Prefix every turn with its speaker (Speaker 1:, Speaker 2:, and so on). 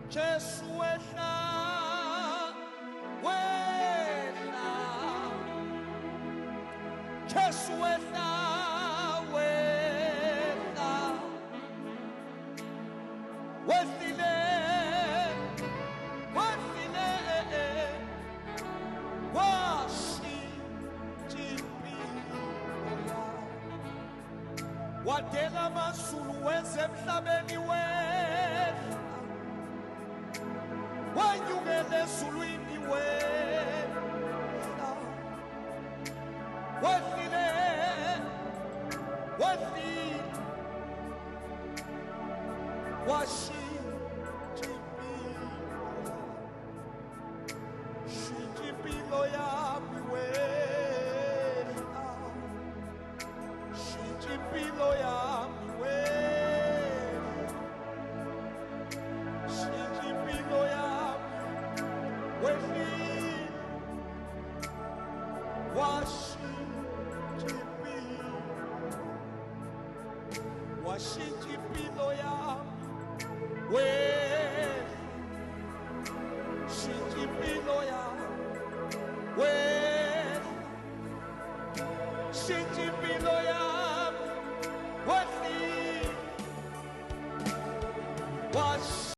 Speaker 1: Jesu wehla, wehla. Jesu wehla, wehla. Wehlile, wehlile. Washintsha impilo yami. Wadela amazulu wenza emhlabeni wehla. Wanyukela ezulwini wehla. Wehlile, wehlile. Washintsha impilo yami wehla. Shintsha impilo yami wehla. Shintsha impilo yami wehlile. Washintsha impilo. Washintsha impilo yami wehla. Shintsha impilo yami wehla. Shintsha impilo yami.